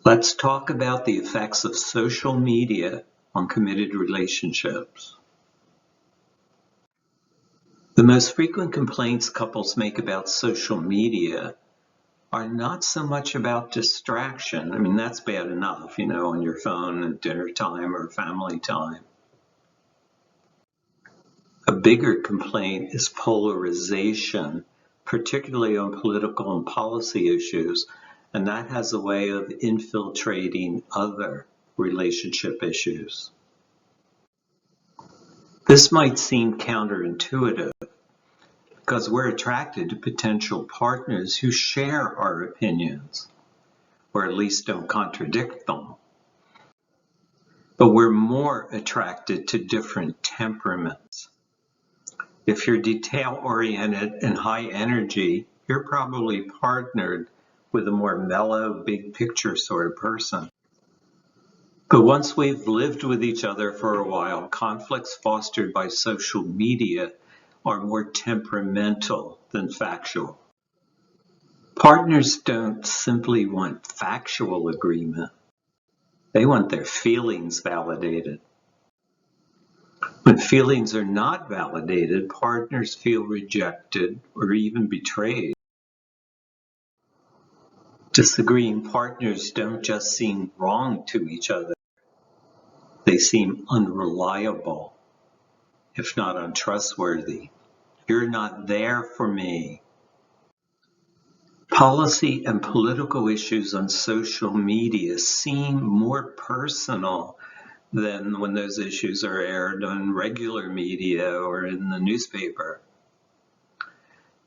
Let's talk about the effects of social media on committed relationships. The most frequent complaints couples make about social media are not so much about distraction. I mean, that's bad enough, on your phone at dinner time or family time. A bigger complaint is polarization, particularly on political and policy issues, and that has a way of infiltrating other relationship issues. This might seem counterintuitive because we're attracted to potential partners who share our opinions, or at least don't contradict them. But we're more attracted to different temperaments. If you're detail-oriented and high energy, you're probably partnered with a more mellow, big picture sort of person. But once we've lived with each other for a while, conflicts fostered by social media are more temperamental than factual. Partners don't simply want factual agreement. They want their feelings validated. When feelings are not validated, partners feel rejected or even betrayed. Disagreeing partners don't just seem wrong to each other. They seem unreliable, if not untrustworthy. You're not there for me. Policy and political issues on social media seem more personal than when those issues are aired on regular media or in the newspaper.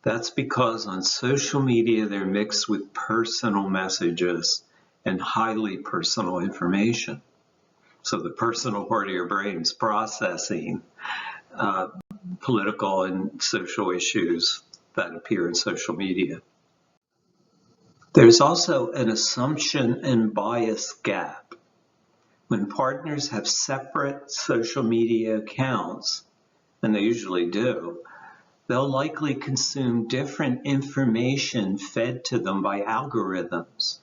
That's because on social media they're mixed with personal messages and highly personal information. So the personal part of your brain is processing political and social issues that appear in social media. There's also an assumption and bias gap. When partners have separate social media accounts, and they usually do, they'll likely consume different information fed to them by algorithms.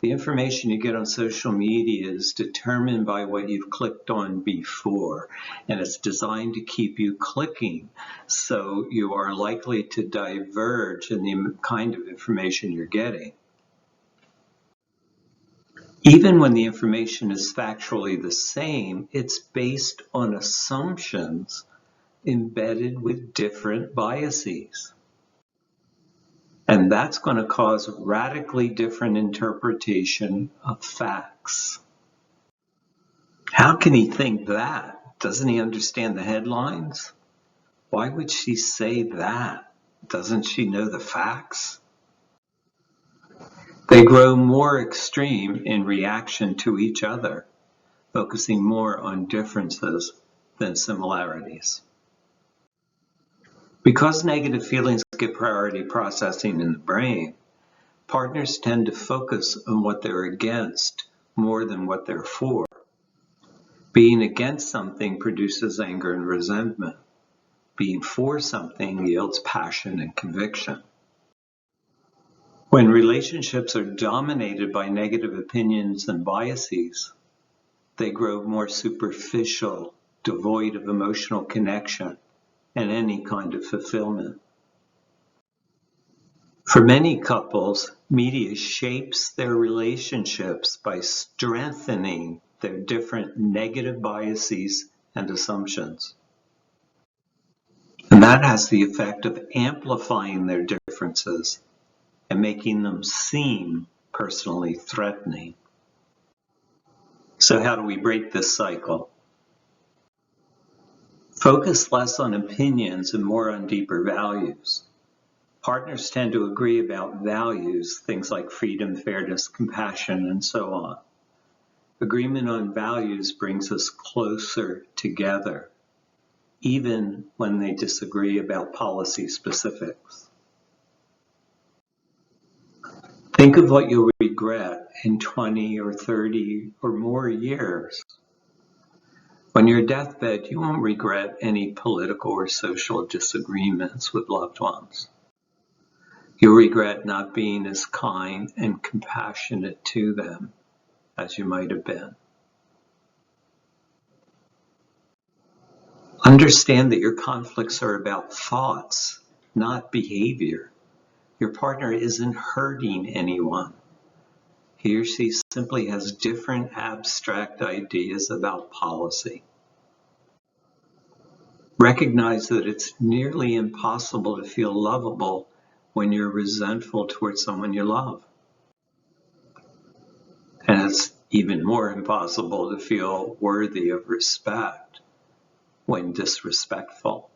The information you get on social media is determined by what you've clicked on before, and it's designed to keep you clicking, so you are likely to diverge in the kind of information you're getting. Even when the information is factually the same, it's based on assumptions embedded with different biases. And that's going to cause radically different interpretation of facts. How can he think that? Doesn't he understand the headlines? Why would she say that? Doesn't she know the facts? They grow more extreme in reaction to each other, focusing more on differences than similarities. Because negative feelings get priority processing in the brain, partners tend to focus on what they're against more than what they're for. Being against something produces anger and resentment. Being for something yields passion and conviction. When relationships are dominated by negative opinions and biases, they grow more superficial, devoid of emotional connection and any kind of fulfillment. For many couples, media shapes their relationships by strengthening their different negative biases and assumptions. And that has the effect of amplifying their differences and making them seem personally threatening. So how do we break this cycle? Focus less on opinions and more on deeper values. Partners tend to agree about values, things like freedom, fairness, compassion, and so on. Agreement on values brings us closer together, even when they disagree about policy specifics. Think of what you'll regret in 20 or 30 or more years. On your deathbed, you won't regret any political or social disagreements with loved ones. You'll regret not being as kind and compassionate to them as you might have been. Understand that your conflicts are about thoughts, not behavior. Your partner isn't hurting anyone. He or she simply has different abstract ideas about policy. Recognize that it's nearly impossible to feel lovable when you're resentful towards someone you love. And it's even more impossible to feel worthy of respect when disrespectful.